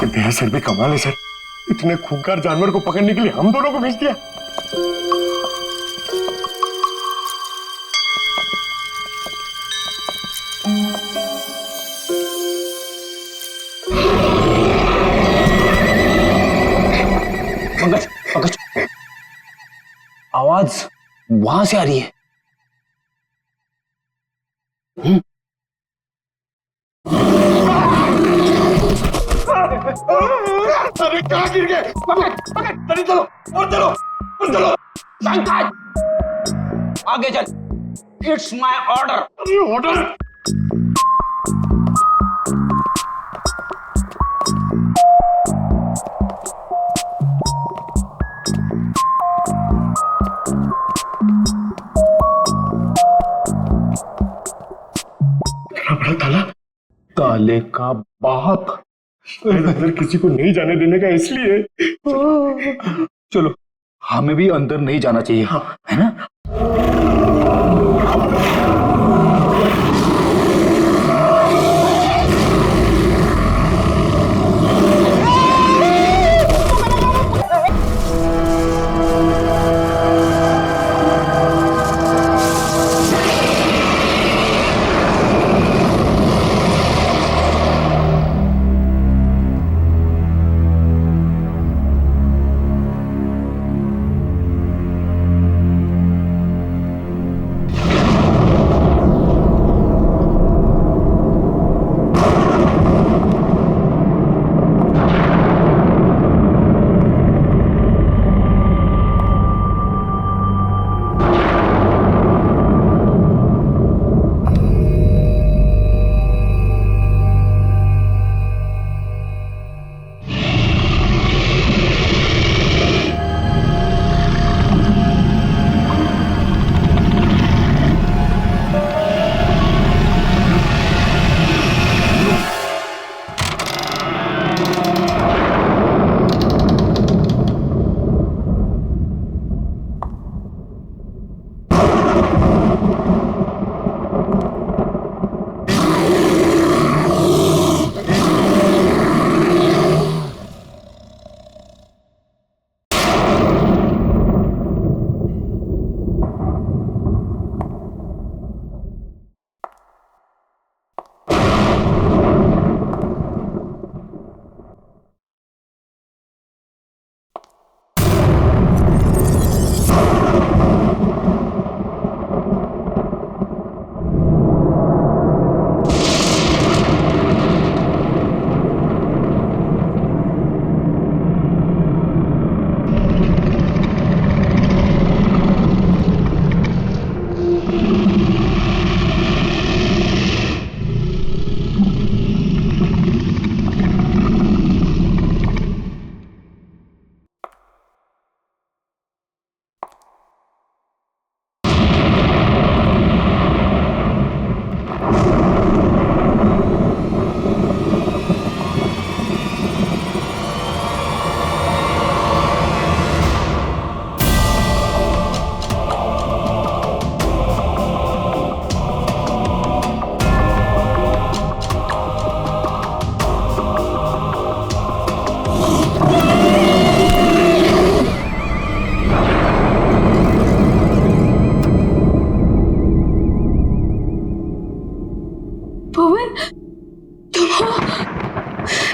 तेरा सर भी कमाल है सर, इतने खूंखार जानवर को पकड़ने के लिए हम दोनों को भेज दिया। पंकज, पंकज, आवाज वहां से आ रही है। अरे कहाँ गिर गए? पकड़ पकड़, जल्दी चलो और चलो और चलो। पंकज आगे चल, इट्स माय ऑर्डर। अरे ऑर्डर? इतना बड़ा ताला? ताले का बाप अंदर किसी को नहीं जाने देने का इसलिए। चलो, हमें भी अंदर नहीं जाना चाहिए, हाँ। है ना?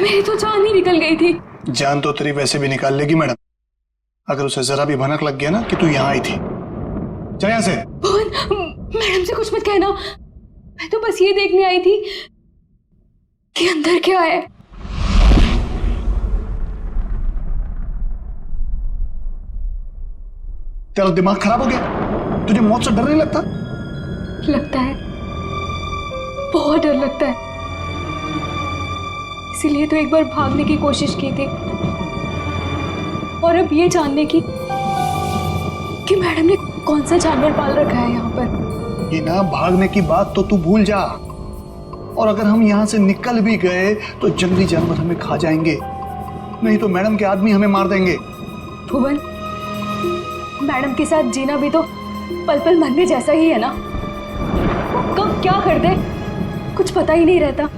मेरी तो जान ही निकल गई थी। जान तो तेरी वैसे भी निकाल लेगी मैडम, अगर उसे जरा भी भनक लग गया ना कि तू यहाँ आई थी। चल यहाँ से। मैडम से कुछ मत कहना, मैं तो बस ये देखने आई थी कि अंदर क्या है। तेरा दिमाग खराब हो गया? तुझे मौत से डर नहीं लगता? लगता है, बहुत डर लगता है। इसीलिए तो एक बार भागने की कोशिश की थी, और अब ये जानने की कि मैडम ने कौन सा जानवर पाल रखा है यहाँ पर। ये ना भागने की बात तो तू भूल जा, और अगर हम यहाँ से निकल भी गए तो जंगली जानवर हमें खा जाएंगे, नहीं तो मैडम के आदमी हमें मार देंगे। भुवन, मैडम के साथ जीना भी तो पल पल मरने जैसा ही है ना। कब क्या कर दे कुछ पता ही नहीं रहता।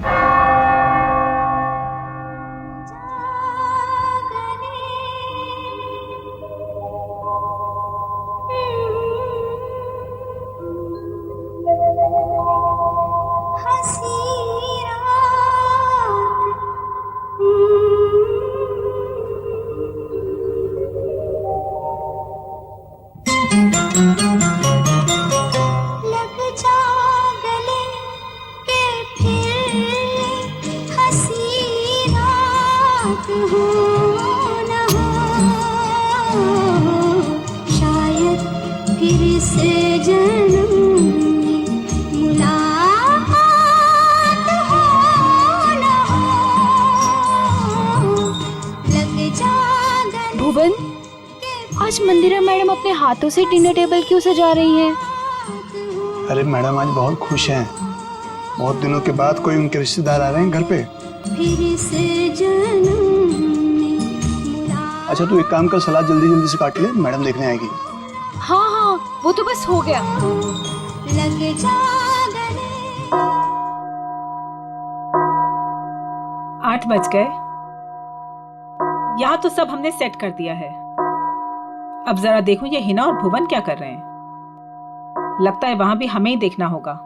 मुलाकात हो न हो, शायद फिर से जन्म में मुलाकात हो न हो, लग जा गले भुवन, आज मंदिरा मैडम अपने हाथों से डिनर टेबल क्यों सजा रही हैं? अरे मैडम आज बहुत खुश हैं, बहुत दिनों के बाद कोई उनके रिश्तेदार आ रहे हैं घर पे। फिर से जन्म में मुलाकात। अच्छा तू एक काम कर, सलाद जल्दी जल्दी से काट ले, मैडम देखने आएगी। हाँ हाँ, वो तो बस हो गया। लग जा गले 8 बज गए। यहाँ तो सब हमने सेट कर दिया है। अब जरा देखूं ये हिना और भुवन क्या कर रहे हैं। लगता है वहां भी हमें ही देखना होगा।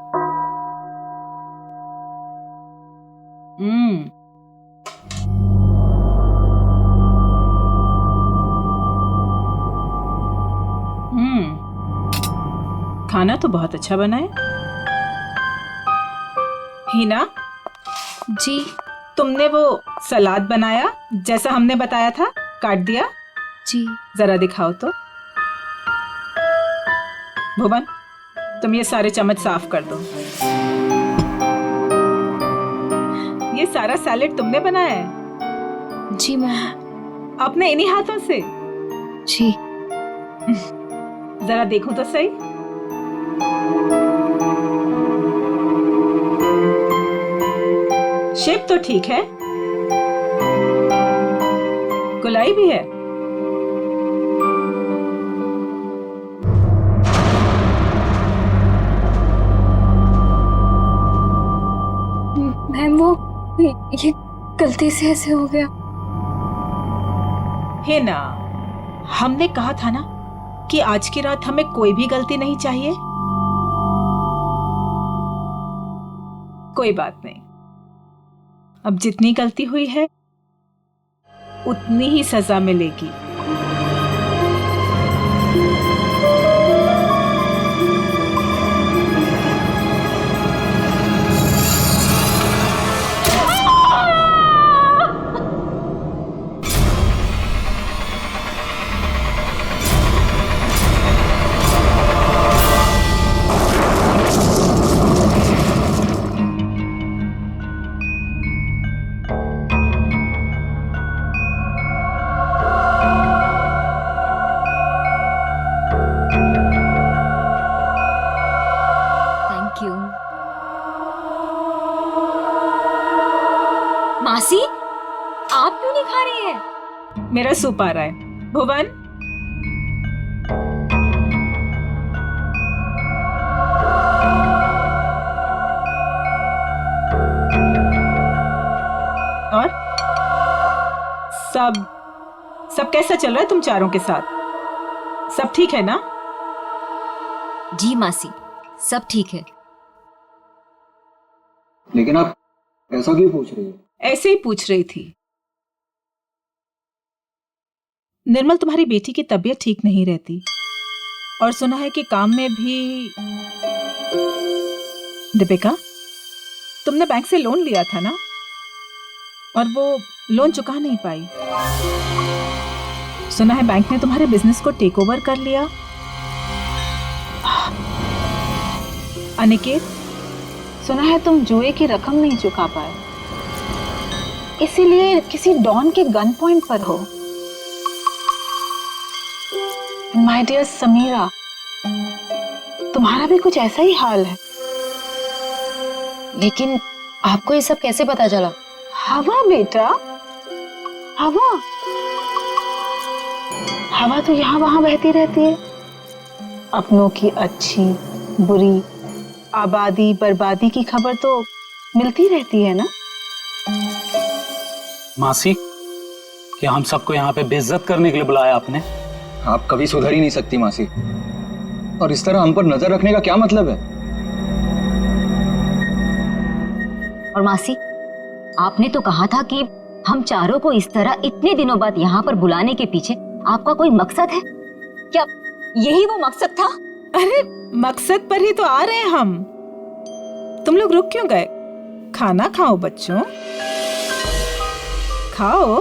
खाना तो बहुत अच्छा बना है। हिना जी। तुमने वो सलाद बनाया जैसा हमने बताया था, काट दिया? जी। जरा दिखाओ तो। भुवन, तुम ये सारे चम्मच साफ कर दो। ये सारा सैलेड तुमने बनाया है? जी मैम। अपने इन्हीं हाथों से? जी। जरा देखूं तो सही। शेप तो ठीक है, गुलाई भी है। मैम वो ये गलती से ऐसे हो गया। है ना, हमने कहा था ना कि आज की रात हमें कोई भी गलती नहीं चाहिए। कोई बात नहीं, अब जितनी गलती हुई है उतनी ही सजा मिलेगी। मासी, आप क्यों नहीं खा रही हैं? मेरा सूप आ रहा है। भुवन, और सब कैसा चल रहा है तुम चारों के साथ? सब ठीक है ना? जी मासी, सब ठीक है। लेकिन आप ऐसा क्यों पूछ रही हो? ऐसे ही पूछ रही थी। निर्मल, तुम्हारी बेटी की तबीयत ठीक नहीं रहती और सुना है कि काम में भी। दीपिका, तुमने बैंक से लोन लिया था ना, और वो लोन चुका नहीं पाई। सुना है बैंक ने तुम्हारे बिजनेस को टेक ओवर कर लिया। अनिकेत, सुना है तुम जुए की रकम नहीं चुका पाए, इसीलिए किसी डॉन के गन पॉइंट पर हो। माय डियर समीरा, तुम्हारा भी कुछ ऐसा ही हाल है। लेकिन आपको ये सब कैसे पता चला? हवा बेटा, हवा तो यहाँ वहां बहती रहती है। अपनों की अच्छी बुरी, आबादी बर्बादी की खबर तो मिलती रहती है ना। मासी, क्या हम सबको यहाँ पे बेइज्जत करने के लिए बुलाया आपने? आप कभी सुधर ही नहीं सकती मासी, और इस तरह हम पर नजर रखने का क्या मतलब है? और मासी, आपने तो कहा था कि हम चारों को इस तरह इतने दिनों बाद यहाँ पर बुलाने के पीछे आपका कोई मकसद है क्या? यही वो मकसद था? अरे मकसद पर ही तो आ रहे हैं हम। तुम लोग रुक क्यों गए? खाना खाओ बच्चों, खाओ।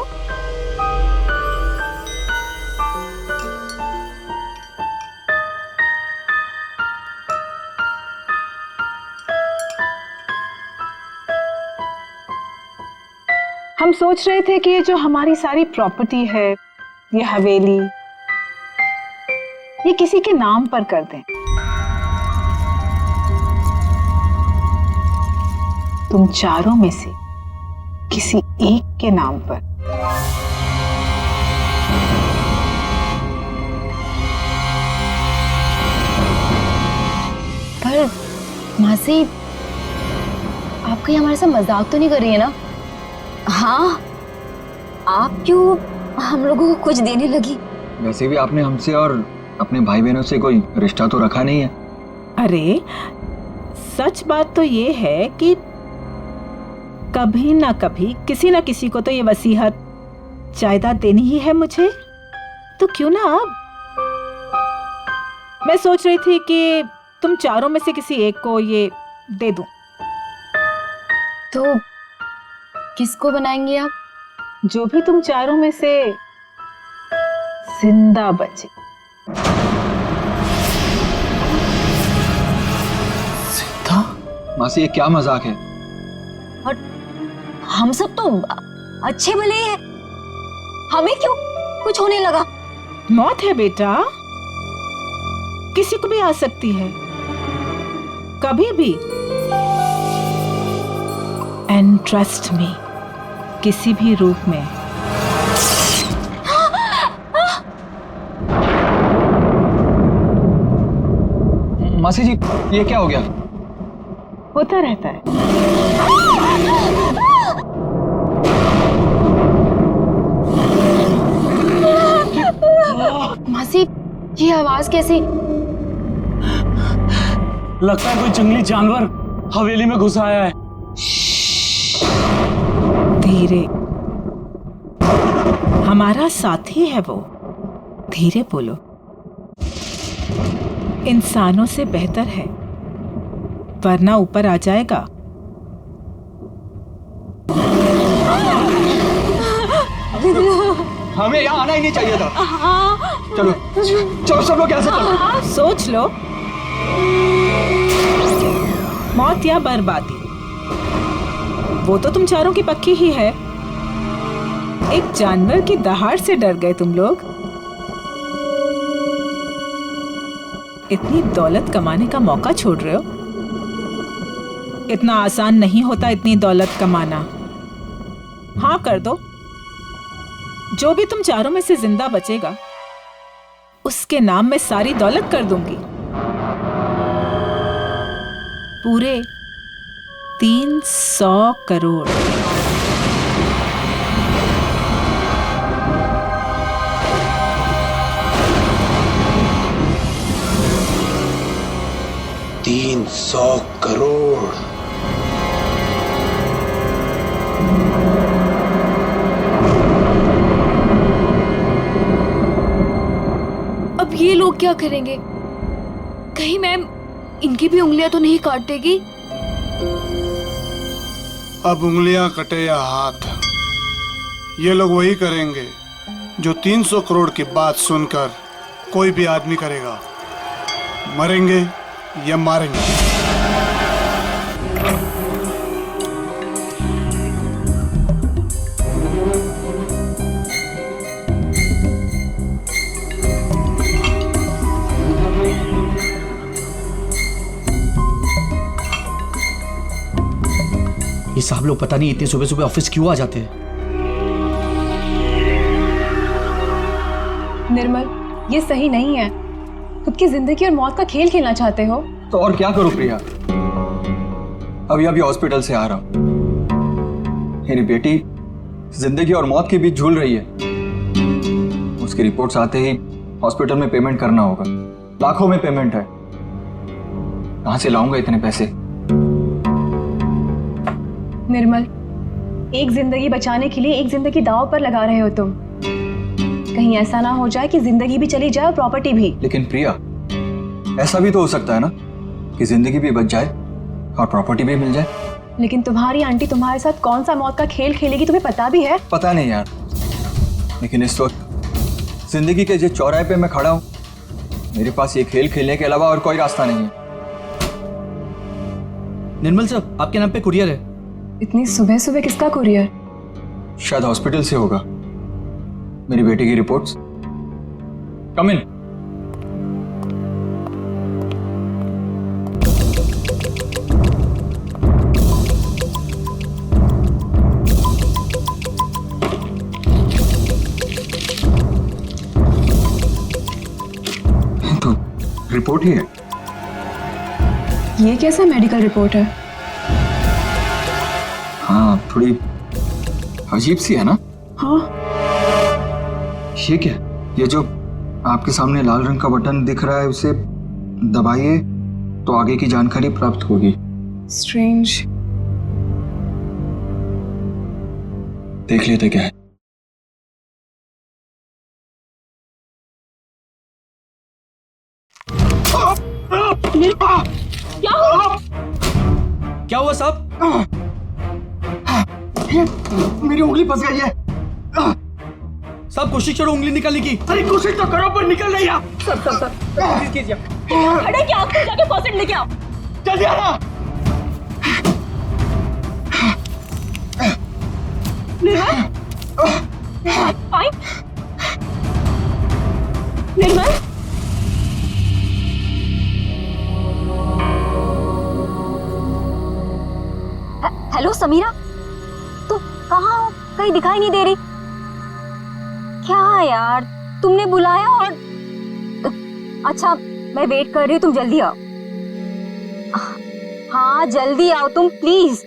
हम सोच रहे थे कि ये जो हमारी सारी प्रॉपर्टी है, ये हवेली, ये किसी के नाम पर कर दें। तुम चारों में से किसी एक के नाम पर। पर मासी, आप कहीं हमारे साथ मजाक तो नहीं कर रही है ना? हाँ, आप क्यों हम लोगों को कुछ देने लगी? वैसे भी आपने हमसे और अपने भाई बहनों से कोई रिश्ता तो रखा नहीं है। अरे सच बात तो ये है कि कभी ना कभी किसी ना किसी को तो ये वसीयत जायदाद देनी ही है मुझे, तो क्यों ना अब। मैं सोच रही थी कि तुम चारों में से किसी एक को ये दे दूं। तो किसको बनाएंगे आप? जो भी तुम चारों में से जिंदा बचे। मासी, ये क्या मजाक है? और हम सब तो अच्छे भले हैं, हमें क्यों कुछ होने लगा? मौत है बेटा, किसी को भी आ सकती है कभी भी। एंड ट्रस्ट मी, किसी भी रूप में। मासी जी, ये क्या हो गया? होता रहता है। मासी, ये आवाज कैसी? लगता है कोई जंगली जानवर हवेली में घुस आया है। धीरे, हमारा साथी है वो। धीरे बोलो, इंसानों से बेहतर है, वरना ऊपर आ जाएगा। हमें यहाँ आना ही नहीं चाहिए था। चलो चलो, सब लोग यहाँ से चलो। सोच लो, मौत या बर्बादी, वो तो तुम चारों की पक्की ही है। एक जानवर की दहाड़ से डर गए तुम लोग। इतनी दौलत कमाने का मौका छोड़ रहे हो। इतना आसान नहीं होता इतनी दौलत कमाना। हाँ कर दो, जो भी तुम चारों में से जिंदा बचेगा उसके नाम में सारी दौलत कर दूंगी। पूरे 300 करोड़। करोड़। अब ये लोग क्या करेंगे? कहीं मैम इनकी भी उंगलियां तो नहीं काट देगी? अब उंगलियां कटे या हाथ, ये लोग वही करेंगे जो 300 करोड़ की बात सुनकर कोई भी आदमी करेगा। मरेंगे या मारेंगे। ये साहब लोग पता नहीं इतने सुबह सुबह ऑफिस क्यों आ जाते हैं। निर्मल, ये सही नहीं है। खुद की जिंदगी और मौत का खेल खेलना चाहते हो? तो और क्या करूं प्रिया, अभी हॉस्पिटल से आ रहा हूं। मेरी बेटी जिंदगी और मौत के बीच झूल रही है। उसकी रिपोर्ट्स आते ही हॉस्पिटल में पेमेंट करना होगा। लाखों में पेमेंट है, कहां से लाऊंगा इतने पैसे? निर्मल, एक जिंदगी बचाने के लिए एक जिंदगी दांव पर लगा रहे हो तुम। कहीं ऐसा ना हो जाए कि जिंदगी भी चली जाए और प्रॉपर्टी भी। लेकिन प्रिया, ऐसा भी तो हो सकता है ना कि जिंदगी भी बच जाए और प्रॉपर्टी भी मिल जाए। लेकिन तुम्हारी आंटी तुम्हारे साथ कौन सा मौत का खेल खेलेगी तुम्हें पता भी है? पता नहीं यार, लेकिन इस वक्त जिंदगी के जिस चौराहे पे मैं खड़ा हूं, मेरे पास ये खेल खेलने के अलावा और कोई रास्ता नहीं है। निर्मल सर, आपके नाम पे कुरियर है। इतनी सुबह सुबह किसका कुरियर? शायद हॉस्पिटल से होगा। मेरी बेटी की रिपोर्ट्स। कम इन। तो रिपोर्ट ही है। ये कैसा मेडिकल रिपोर्ट है? हाँ, थोड़ी अजीब सी है ना? हाँ। ये क्या? ये जो आपके सामने लाल रंग का बटन दिख रहा है, उसे दबाइए तो आगे की जानकारी प्राप्त होगी। स्ट्रेंज। देख लेते क्या है। क्या हुआ साहब? मेरी उंगली फंस गई है। साहब कोशिश करो उंगली निकालने की। अरे कोशिश तो करो पर निकल नहीं रहा। सर प्लीज कीजिए। खड़े क्या? आपको जाके फॉसेट लेके आओ। जल्दी आना। निर्मल, फाइन। निर्मल, हेलो समीरा, तुम कहाँ हो? कहीं दिखाई नहीं दे रही। क्या यार, तुमने बुलाया और अच्छा मैं वेट कर रही हूँ, तुम जल्दी आओ। हाँ जल्दी आओ तुम प्लीज।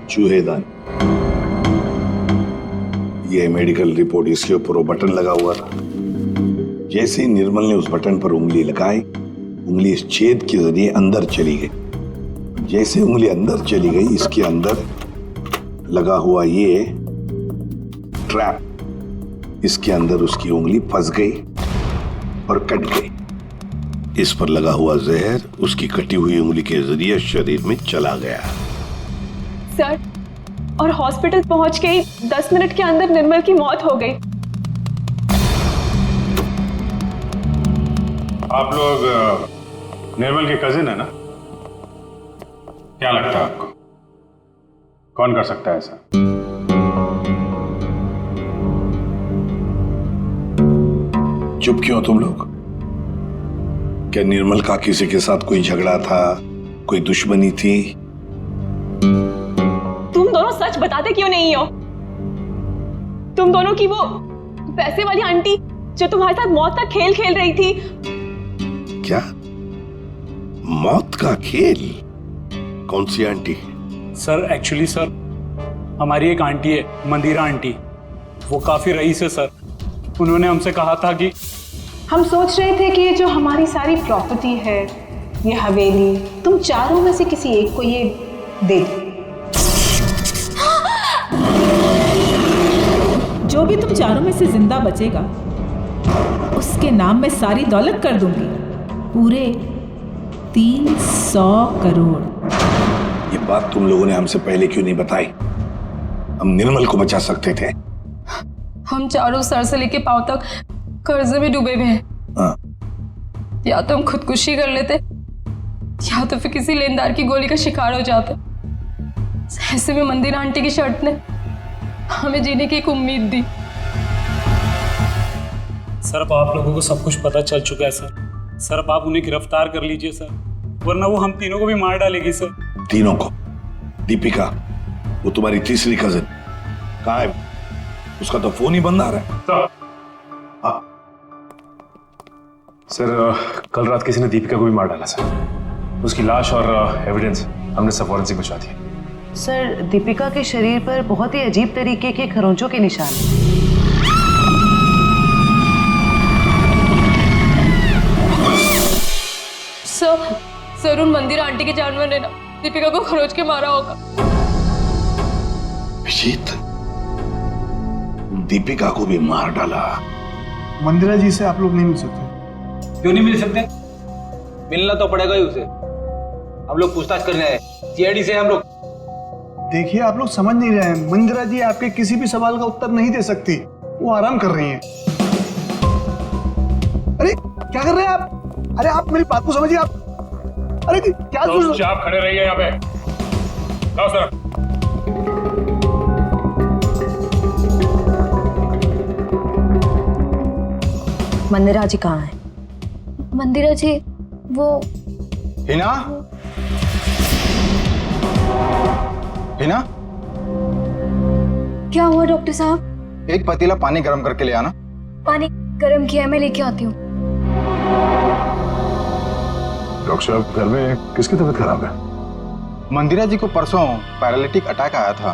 चूहेदान, ये मेडिकल रिपोर्ट, इसके ऊपर वो बटन लगा हुआ था। जैसे ही निर्मल ने उस बटन पर उंगली लगाई, उंगली इस छेद के जरिए अंदर चली गई। जैसे उंगली अंदर चली गई, इसके अंदर लगा हुआ ये ट्रैप, इसके अंदर उसकी उंगली फंस गई और कट गई। इस पर लगा हुआ जहर उसकी कटी हुई उंगली के जरिए शरीर में चला गया। सर, और हॉस्पिटल पहुंच के ही 10 मिनट के अंदर निर्मल की मौत हो गई। आप लोग निर्मल के कजिन है ना? क्या लगता है आपको कौन कर सकता है ऐसा? चुप क्यों तुम लोग? क्या निर्मल का किसी के साथ कोई झगड़ा था, कोई दुश्मनी थी? तुम दोनों सच बताते क्यों नहीं हो? तुम दोनों की वो पैसे वाली आंटी जो तुम्हारे साथ मौत का खेल खेल रही थी। क्या मौत का खेल? कौन सी आंटी? सर एक्चुअली सर, हमारी एक आंटी है, मंदिरा आंटी, वो काफी रईस है सर। उन्होंने हमसे कहा था कि हम सोच रहे थे कि ये जो हमारी सारी प्रॉपर्टी है, ये हवेली, तुम चारों में से किसी एक को ये दे दो। जो भी तुम चारों में से जिंदा बचेगा उसके नाम में सारी दौलत कर दूंगी, पूरे 300 करोड़। ये बात तुम लोगों ने हमसे पहले क्यों नहीं बताई? हम निर्मल को बचा सकते थे। हम चारों सर से लेके पांव तक कर्जे में डूबे हुए हैं। हाँ। या तो हम खुदकुशी कर लेते या तो फिर किसी लेनदार की गोली का शिकार हो जाते। ऐसे में मंदिर आंटी की शर्त ने हमें जीने की एक उम्मीद दी। सर अब आप लोगों को सब कुछ पता चल चुका है सर। सर अब आप उन्हें गिरफ्तार कर लीजिए सर। वरना वो हम तीनों को भी मार डालेगी सर। तीनों को? दीपिका, वो तुम्हारी तीसरी कजिन कहाँ है? उसका तो फोन ही बंद आ रहा है। सर कल रात किसी ने दीपिका को भी मार डाला सर। उसकी लाश और एविडेंस हमने सब फॉरेंसिक भिजवा दिए। सर, दीपिका के शरीर पर बहुत ही अजीब तरीके के खरोंचों के निशान हैं। सर उन मंदिर आंटी के जानवर ने ना दीपिका को खरोच के मारा होगा। विजीत, दीपिका को भी मार डाला। मंदिरा जी से आप लोग नहीं मिल सकते? क्यों नहीं मिल सकते? मिलना तो पड़ेगा ही उसे। हम लोग पूछताछ करने आए, सीआईडी से हम लोग। देखिए, आप लोग समझ नहीं रहे हैं। मंदिरा जी आपके किसी भी सवाल का उत्तर नहीं दे सकती, वो आराम कर रही हैं। अरे क्या कर रहे हैं आप? अरे आप मेरी बात को समझिए। आप अरे क्या आप खड़े रहिए यहाँ पे। लाओ सर। मंदिरा जी कहाँ है? मंदिरा जी वो हिना? हिना? क्या हुआ डॉक्टर साहब? एक पतीला पानी गर्म करके ले आना। पानी गर्म किया है, मैं लेके आती हूँ। डॉक्टर साहब, घर में किसकी तबीयत खराब है? मंदिरा जी को परसों पैरालिटिक अटैक आया था।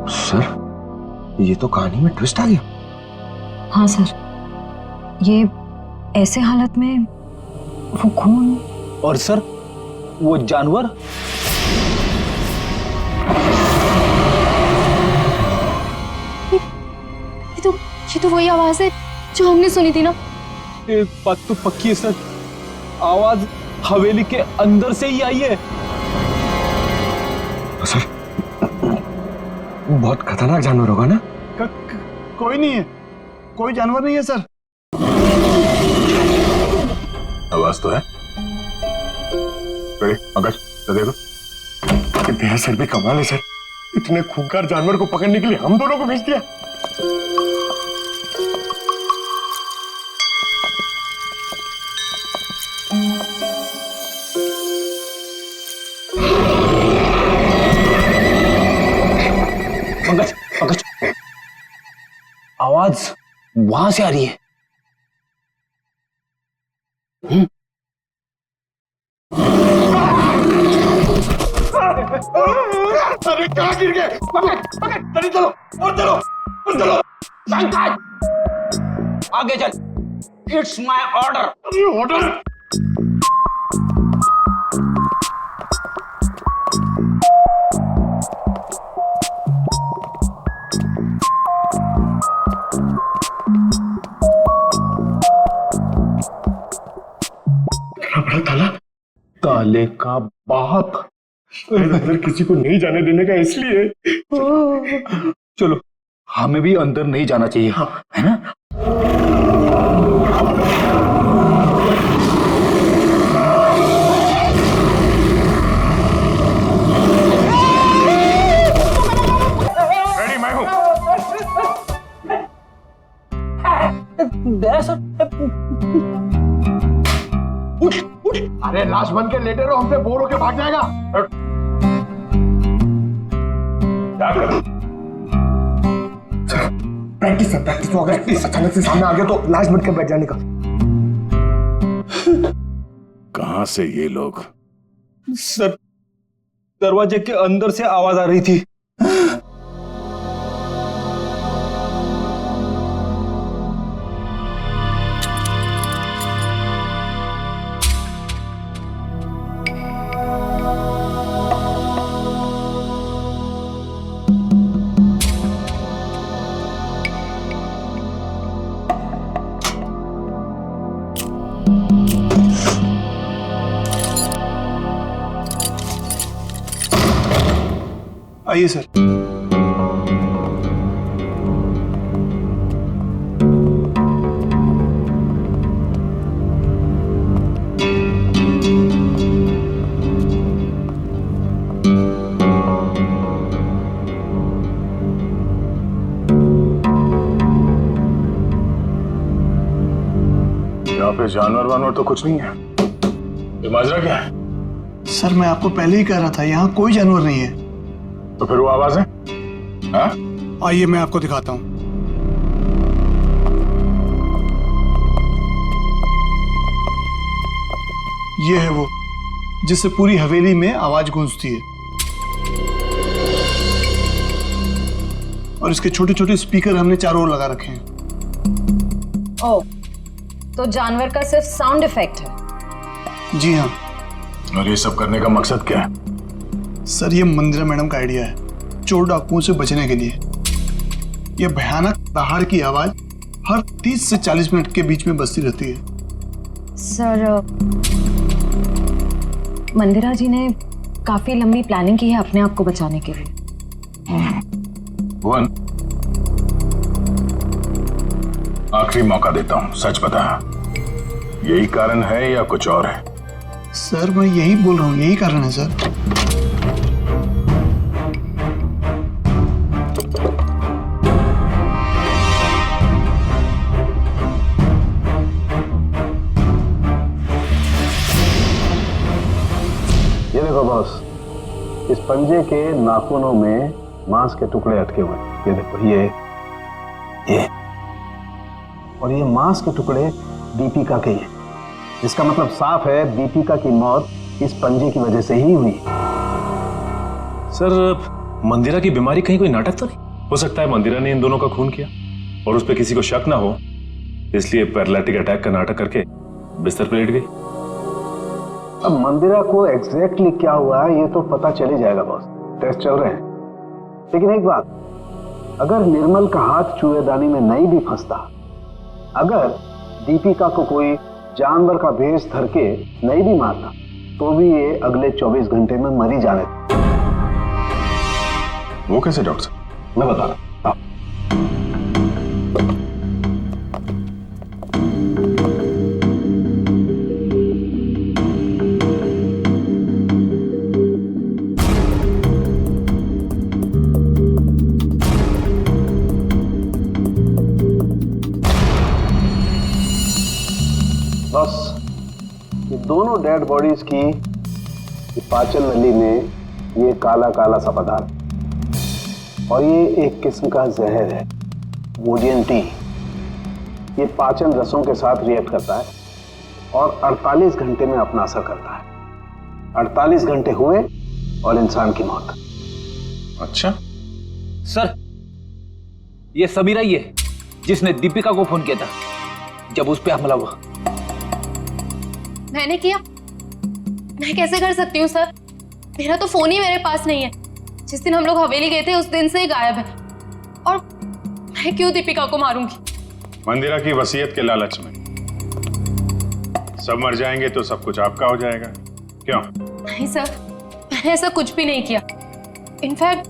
सर, ये तो कहानी में ट्विस्ट आ गया। हाँ सर, ये ऐसे हालत में वो खून। और सर वो जानवर? ये तो वही आवाज है जो हमने सुनी थी ना। एक बात तो पक्की है सर, आवाज हवेली के अंदर से ही आई है। सर, बहुत खतरनाक जानवर होगा ना? कोई नहीं है, कोई जानवर नहीं है सर। आवाज तो है। पंकज, तो देखो। तेरा सर भी कमाल है सर। इतने खूंखार जानवर को पकड़ने के लिए हम दोनों को भेज दिया। पंकज, पंकज, आवाज वहां से आ रही है। अरे कहाँ गिर गए? पकड़ पकड़, जल्दी चलो और चलो और चलो। आगे चल। It's my order. ऑर्डर? बड़ा ताला? ताले का बाप। अंदर किसी को नहीं जाने देने का इसलिए। चलो, हमें भी अंदर नहीं जाना चाहिए, है ना? रेडी, मैं हूं। उठ उठ। अरे लाश बन के लेटे रहो, हमसे बोर होके भाग जाएगा। प्रैक्टिस है, प्रैक्टिस हो गया। अचानक से सामने आ गया तो लाश बन के बैठ जाने का। कहां से ये लोग? सर, दरवाजे के अंदर से आवाज आ रही थी। आइए सर। यहाँ पे जानवर वानवर तो कुछ नहीं है। ये माजरा क्या है? सर मैं आपको पहले ही कह रहा था, यहाँ कोई जानवर नहीं है। तो फिर वो आवाजें? हाँ? आइए मैं आपको दिखाता हूँ। ये है वो जिससे पूरी हवेली में आवाज गूंजती है, और इसके छोटे छोटे स्पीकर हमने चारों ओर लगा रखे हैं। ओह, तो जानवर का सिर्फ साउंड इफेक्ट है? जी हाँ। और ये सब करने का मकसद क्या है? सर ये मंदिरा मैडम का आइडिया है, चोर डाकुओं से बचने के लिए। ये भयानक दहाड़ की आवाज हर 30 से 40 मिनट के बीच में बजती रहती है। सर मंदिरा जी ने काफी लंबी प्लानिंग की है अपने आप को बचाने के लिए। भुवन, आखिरी मौका देता हूं, सच बता, यही कारण है या कुछ और है? सर मैं यही बोल रहा हूँ, यही कारण है सर। ये देखो बॉस, इस पंजे के नाखूनों में मांस के टुकड़े अटके हुए। ये देखो, ये और ये मांस के टुकड़े दीपिका के हैं। इसका मतलब साफ है दीपिका की मौत इस पंजे की वजह से ही हुई। सर मंदिरा की बीमारी कहीं कोई नाटक तो नहीं? हो सकता है मंदिरा ने इन दोनों का खून किया और उस पर किसी को शक ना हो, इसलिए पैरालिटिक अटैक का नाटक करके बिस्तर पर लेट गई। अब मंदिरा को एग्जैक्टली क्या हुआ है ये तो पता चल ही जाएगा बॉस, टेस्ट चल रहे हैं। लेकिन एक बात, अगर निर्मल का हाथ चूहेदानी में नहीं भी फंसता, अगर दीपिका को कोई जानवर का भेष धर के नहीं भी मारता, तो भी ये अगले 24 घंटे में मरी जाने। वो कैसे डॉक्टर साहब? मैं बता रहा हूं। बस ये दोनों डेड बॉडीज की पाचन नली में ये काला काला सा पदार्थ, और ये एक किस्म का जहर है, वोडियन टी। ये पाचन रसों के साथ रिएक्ट करता है और 48 घंटे में अपना असर करता है। 48 घंटे हुए और इंसान की मौत। अच्छा सर, ये समीरा ही है जिसने दीपिका को फोन किया था जब उस पे हमला हुआ। मैंने किया? मैं कैसे कर सकती हूँ सर, मेरा तो फोन ही मेरे पास नहीं है। जिस दिन हम लोग हवेली गए थे उस दिन से ही गायब है, और मैं क्यों दीपिका को मारूंगी? मंदिरा की वसीयत के लालच में सब मर जाएंगे तो सब कुछ आपका हो जाएगा, क्यों? नहीं सर, मैंने ऐसा कुछ भी नहीं किया। इनफैक्ट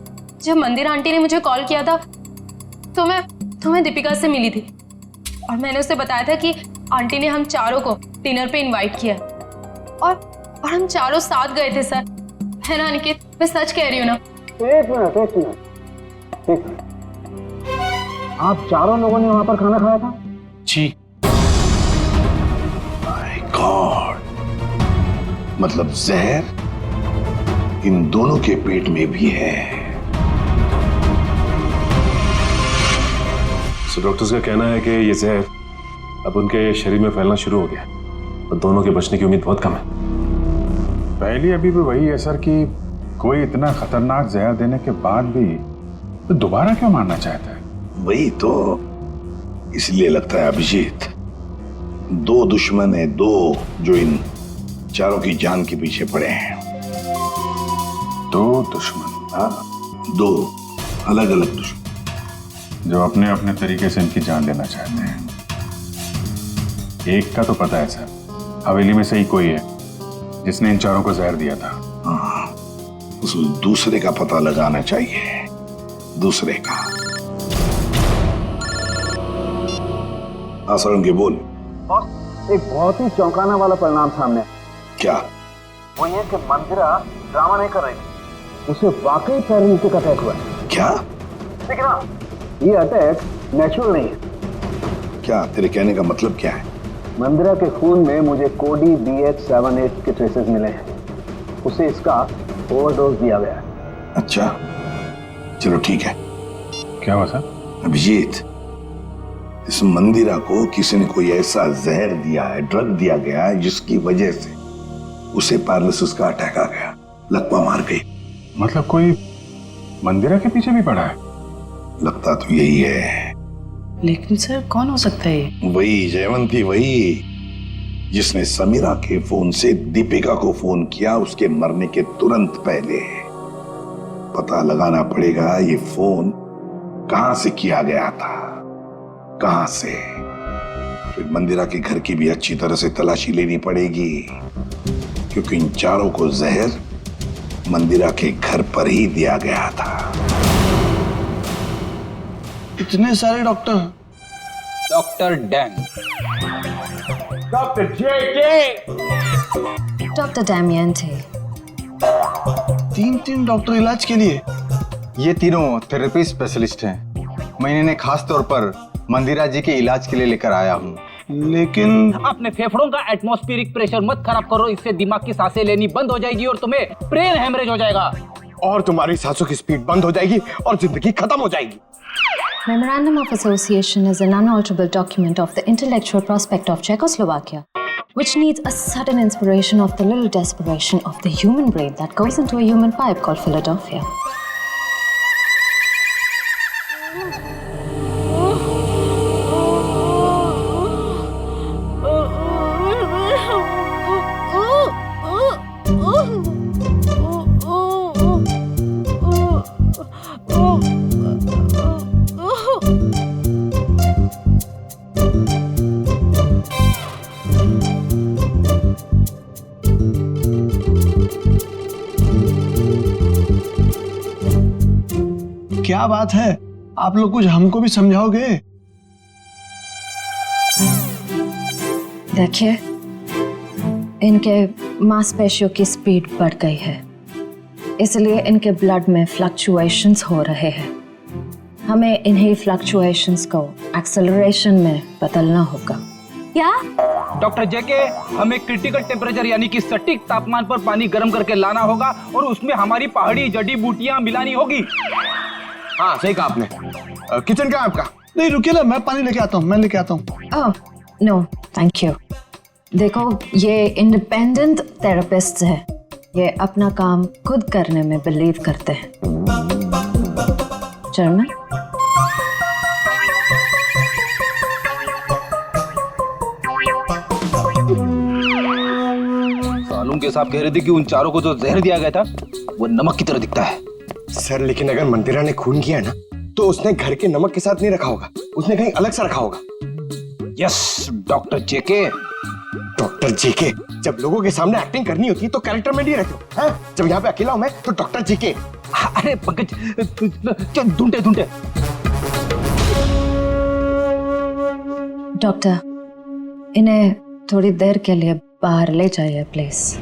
जब मंदिरा आंटी ने मुझे कॉल किया था तो मैं दीपिका से मिली थी, और मैंने उसे बताया था कि आंटी ने हम चारों को डिनर पे इनवाइट किया, और हम चारों साथ गए थे सर। है ना अनिकेत, मैं सच कह रही हूँ ना? एक मिनट। आप चारों लोगों ने वहां पर खाना खाया था? जी। माय गॉड, मतलब जहर इन दोनों के पेट में भी है। सो डॉक्टर्स का कहना है कि ये जहर अब उनके शरीर में फैलना शुरू हो गया और दोनों के बचने की उम्मीद बहुत कम है। पहले अभी भी वही है सर कि कोई इतना खतरनाक जहर देने के बाद भी तो दोबारा क्यों मारना चाहता है? वही तो, इसलिए लगता है अभिजीत, दो दुश्मन है, दो जो इन चारों की जान के पीछे पड़े हैं। दो दुश्मन? हाँ, दो अलग अलग दुश्मन जो अपने अपने तरीके से इनकी जान लेना चाहते हैं। एक का तो पता है सर, हवेली में से ही कोई है जिसने इन चारों को जहर दिया था। हाँ, उस दूसरे का पता लगाना चाहिए, दूसरे का। आसरण बोल। बॉस, एक बहुत ही चौंकाना वाला परिणाम सामने। क्या? वो ये कि मंदिरा ड्रामा नहीं कर रही थी, उसे वाकई पैरालिटिक अटैक हुआ है। क्या? लेकिन ये अटैक नेचुरल नहीं है। क्या तेरे कहने का मतलब क्या है? मंदिरा के खून में मुझे कोडी BH78 के ट्रेसेस मिले हैं। उसे इसका ओवरडोज दिया गया है। अच्छा, चलो ठीक है। क्या हुआ सर? अभिजीत, इस मंदिरा को किसी ने कोई ऐसा जहर दिया है, ड्रग दिया गया है, जिसकी वजह से उसे पैरालिसिस का अटैक आ गया, लकवा मार गई। मतलब कोई मंदिरा के पीछे भी पड़ा है? लगता तो यही है। लेकिन सर कौन हो सकता है? वही जयवंती, वही जिसने समीरा के फोन से दीपिका को फोन किया उसके मरने के तुरंत पहले। पता लगाना पड़ेगा ये फोन कहां से किया गया था, कहां से। फिर मंदिरा के घर की भी अच्छी तरह से तलाशी लेनी पड़ेगी, क्योंकि इन चारों को जहर मंदिरा के घर पर ही दिया गया था। इतने सारे डॉक्टर। डॉक्टर डैंग, डॉक्टर जेके, डॉक्टर डैमियन थे। 3 डॉक्टर इलाज के लिए? ये तीनों थेरेपी स्पेशलिस्ट हैं। मैं इन्हें खास तौर पर मंदिरा जी के इलाज के लिए लेकर आया हूँ। लेकिन अपने फेफड़ों का एटमॉस्फेरिक प्रेशर मत खराब करो, इससे दिमाग की सांसें लेनी बंद हो जाएगी और तुम्हें ब्रेन हेमरेज हो जाएगा। और तुम्हारी सांसों की स्पीड बंद हो जाएगी और जिंदगी खत्म हो जाएगी। Memorandum of Association is an unalterable document of the intellectual prospect of Czechoslovakia, which needs a sudden inspiration of the little desperation of the human brain that goes into a human pipe called Philadelphia. क्या बात है, आप लोग कुछ हमको भी समझाओगे? देखिए, इनके मांसपेशियों की स्पीड बढ़ गई है, इसलिए इनके ब्लड में फ्लक्चुएशंस हो रहे हैं। हमें इन्हीं फ्लक्चुएशंस को एक्सेलरेशन में बदलना होगा। क्या? डॉक्टर जेके, हमें क्रिटिकल टेम्परेचर यानी कि सटीक तापमान पर पानी गर्म करके लाना होगा और उसमें हमारी पहाड़ी जड़ी बूटियां मिलानी होगी। हाँ सही कहा आपने। किचन कहाँ है आपका? नहीं रुकिए ना, मैं पानी लेके आता हूँ, मैं लेके आता हूँ। Oh no thank you. देखो, ये इंडिपेंडेंट थेरेपिस्ट है, ये अपना काम खुद करने में बिलीव करते हैं। जर्मन? सालून के साहब कह रहे थे कि उन चारों को जो जहर दिया गया था वो नमक की तरह दिखता है। सर लेकिन अगर मंदिरा ने खून किया ना तो उसने घर के नमक के साथ नहीं रखा होगा, उसने कहीं अलग सा रखा होगा। यस डॉक्टर जेके। डॉक्टर जेके, जब लोगों के सामने एक्टिंग करनी होती है तो कैरेक्टर में नहीं रहते हो, हैं? जब यहाँ पे अकेला हूं मैं तो डॉक्टर जेके। अरे पंकज, ढूंढे ढूंढे। डॉक्टर, इन्हें थोड़ी देर के लिए बाहर ले जाइए प्लीज।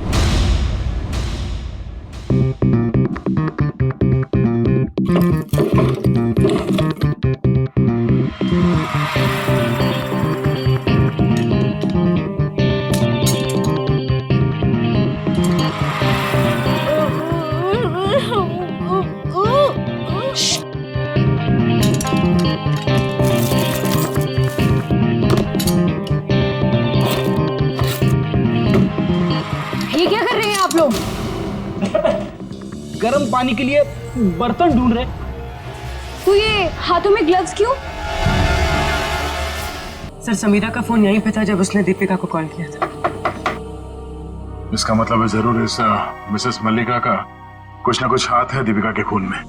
गर्म पानी के लिए बर्तन ढूंढ रहे। तो ये हाथों में ग्लव्स क्यों? सर समीरा का फोन यहीं पे था जब उसने दीपिका को कॉल किया था। इसका मतलब है जरूर इस मिसेस मल्लिका का कुछ ना कुछ हाथ है दीपिका के खून में।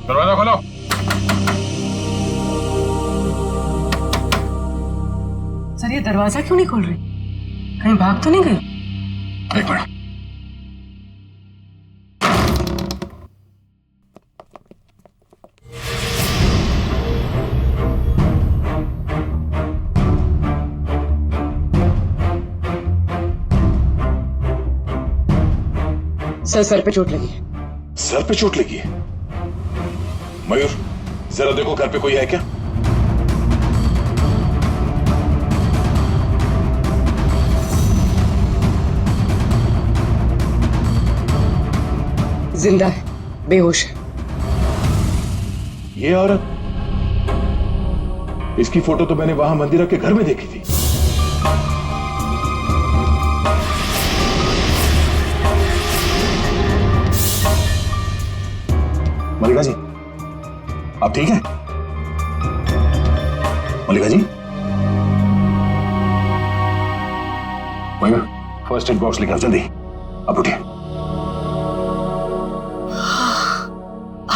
दरवाजा खोलो। सर ये दरवाजा क्यों नहीं खोल रही? कहीं भाग तो नहीं गई? एक मिनट। सर पे चोट लगी। सर पे चोट लगी है? मयूर जरा देखो घर पे कोई है क्या? जिंदा है, बेहोश है। ये औरत, इसकी फोटो तो मैंने वहां मंदिरा के घर में देखी थी। मल्लिका जी, आप ठीक हैं? मल्लिका जी, महिमा, फर्स्ट एड बॉक्स लेकर आओ जल्दी। आप उठिए।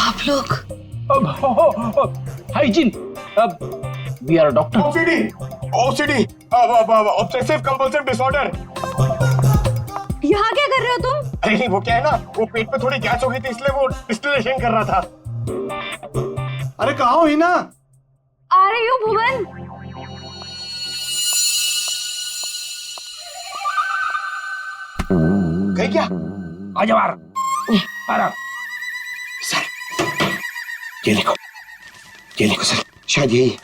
आप लोग hygiene, we are doctor. OCD, obsessive compulsive disorder. यहाँ क्या कर रहे हो तुम? अरे नहीं, वो क्या है ना, वो पेट पे थोड़ी गैस हो गई थी इसलिए वो डिस्टिलेशन कर रहा था। अरे कहाँ हो हिना? आ रही हूँ भुवन। गई क्या? आ जाओ यार। आराम। सर, ये देखो सर, शायद यही।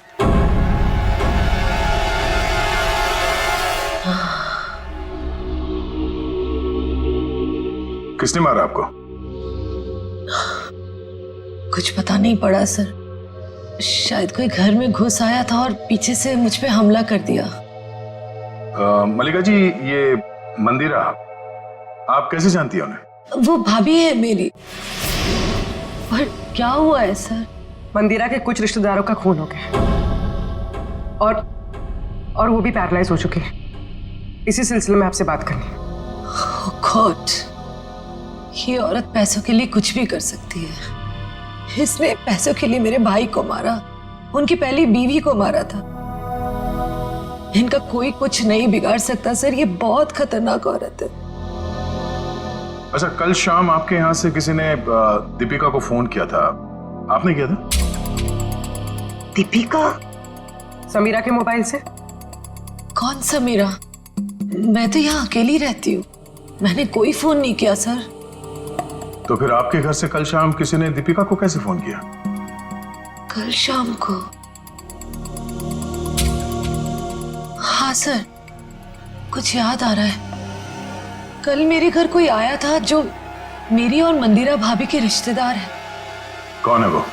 किसने मारा आपको? कुछ पता नहीं पड़ा सर, शायद कोई घर में घुस आया था और पीछे से मुझ पे हमला कर दिया। मल्लिका जी, ये मंदिरा आप कैसे जानती हैं उन्हें? वो भाभी है मेरी। पर क्या हुआ है सर? मंदिरा के कुछ रिश्तेदारों का खून हो गया और वो भी पैरालाइज हो चुके हैं। इसी सिलसिले में आपसे बात करनी है। Oh God, ये औरत पैसों के लिए कुछ भी कर सकती है। इसने पैसों के लिए मेरे भाई को मारा, उनकी पहली बीवी को मारा था। इनका कोई कुछ नहीं बिगाड़ सकता सर, ये बहुत खतरनाक औरत है। अच्छा, कल शाम आपके यहाँ से किसी ने दीपिका को फोन किया था, आपने किया था? दीपिका? समीरा के मोबाइल से। कौन समीरा? मैं तो यहाँ अकेली रहती हूँ, मैंने कोई फोन नहीं किया सर। तो फिर आपके घर से कल शाम किसी ने दीपिका को कैसे फोन किया? कल शाम को? हाँ सर, कुछ याद आ रहा है। कल मेरे घर कोई आया था जो मेरी और मंदिरा भाभी के रिश्तेदार है। कौन है वो?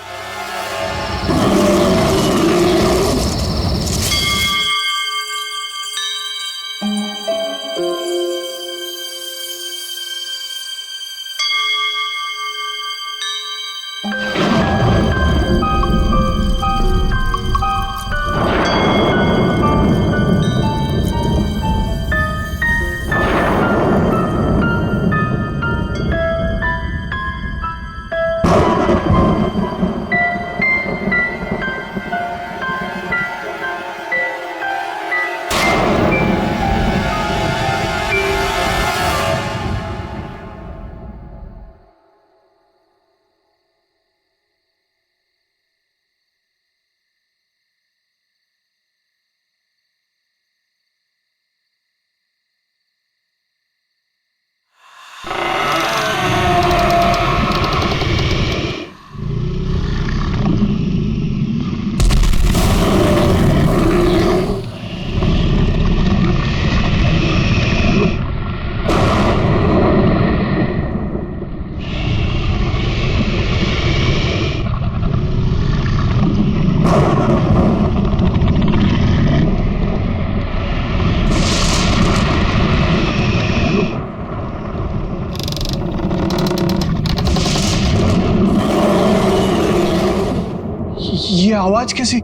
ये आवाज कैसी?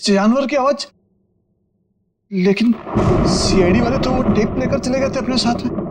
जानवर की आवाज? लेकिन सीआईडी वाले तो वो टेप लेकर चले गए थे अपने साथ में।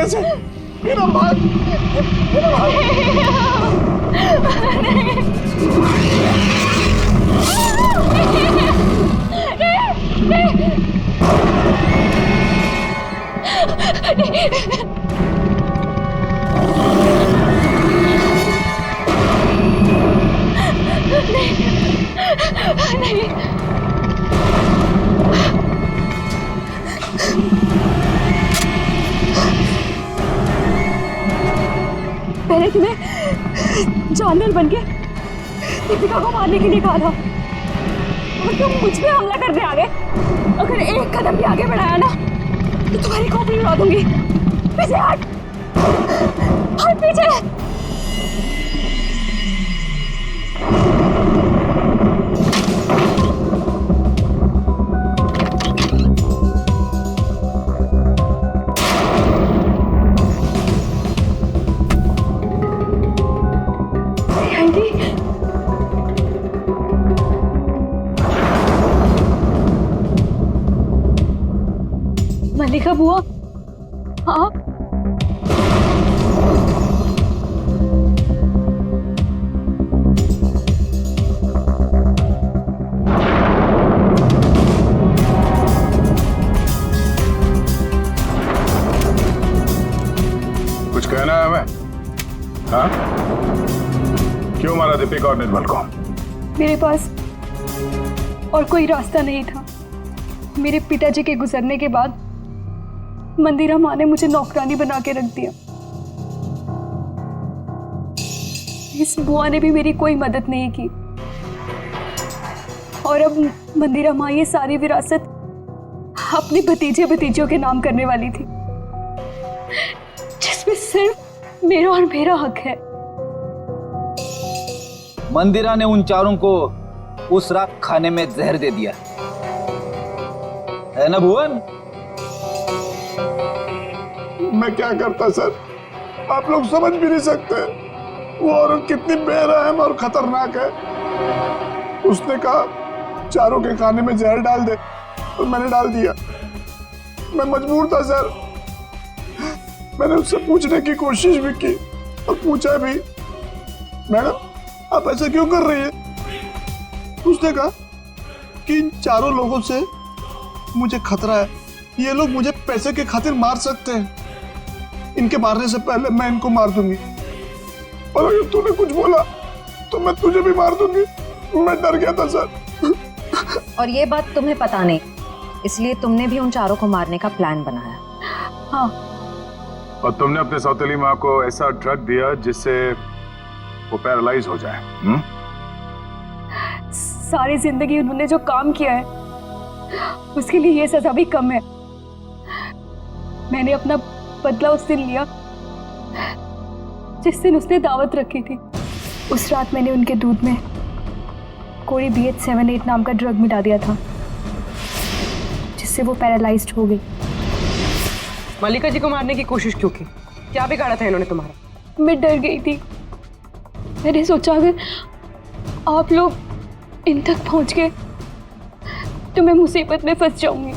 दुनिया से। मेरा भाग, मैंने तुम्हें जानवर बन के दीपिका को मारने के लिए कहा था और तुम मुझ पे हमला करने आ गए। अगर एक कदम भी आगे बढ़ाया ना तो तुम्हारी खोपड़ी उड़ा दूंगी। पीछे हट, हट पीछे। मल्लिका बुआ, हाँ कुछ कहना है हमें? हाँ? क्यों मारा दीपिका और निर्मल को? मेरे पास और कोई रास्ता नहीं था। मेरे पिताजी के गुजरने के बाद मंदिरा माँ ने मुझे नौकरानी बना के रख दिया। इस बुआ ने भी मेरी कोई मदद नहीं की और अब मंदिरा माँ ये सारी विरासत अपने भतीजे भतीजों के नाम करने वाली थी, जिसमें सिर्फ मेरा और मेरा हक है। मंदिरा ने उन चारों को उस रात खाने में जहर दे दिया है ना भुवन? मैं क्या करता सर, आप लोग समझ भी नहीं सकते। वो औरत कितनी बेरहम और खतरनाक है। उसने कहा चारों के खाने में जहर डाल दे तो मैंने डाल दिया। मैं मजबूर था सर। मैंने उससे पूछने की कोशिश भी की और पूछा भी, मैडम आप ऐसा क्यों कर रही है? उसने कहा कि इन चारों लोगों से मुझे खतरा है। ये लोग मुझे पैसे के खातिर मार सकते हैं। इनके मारने से पहले मैं इनको मार दूंगी और अगर तूने कुछ बोला तो मैं तुझे भी मार दूंगी। मैं डर गया था सर। और ये बात तुम्हें पता नहीं, इसलिए तुमने भी उन चारों को मारने का प्लान बनाया। हाँ। और तुमने अपने सौतेली माँ को ऐसा ड्रग दिया जिससे वो पैरालाइज हो जाए। सारी जिंदगी उन्होंने जो काम किया है उसके लिए ये सजा भी कम है। मैंने अपना बदला उस दिन लिया जिस दिन उसने दावत रखी थी। उस रात मैंने उनके दूध में कोई BH78 नाम का ड्रग मिला दिया था जिससे वो पैरालाइज्ड हो गई। मल्लिका जी को मारने की कोशिश क्यों की? क्या बिगाड़ा था इन्होंने तुम्हारा? मैं डर गई थी। मैंने सोचा अगर आप लोग इन तक पहुंच गए तो मैं मुसीबत में फंस जाऊंगी।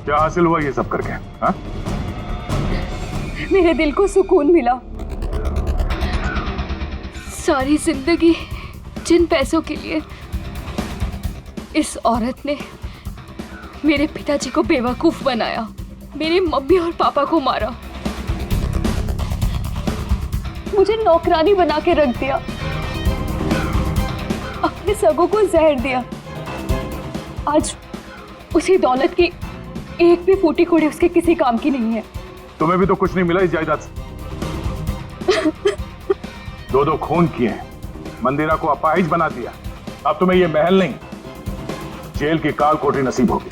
क्या हासिल हुआ ये सब करके? हाँ? मेरे दिल को सुकून मिला। सारी जिंदगी जिन पैसों के लिए इस औरत ने मेरे पिताजी को बेवकूफ बनाया, मेरे मम्मी और पापा को मारा, मुझे नौकरानी बना के रख दिया, अपने सगों को जहर दिया। आज उसी दौलत की एक भी फूटी कोड़ी उसके किसी काम की नहीं है। तुम्हें भी तो कुछ नहीं मिला इस जायदाद से। दो खून किए हैं, मंदिरा को अपाहिज बना दिया। अब तुम्हें ये महल नहीं, जेल की काल कोठरी नसीब होगी।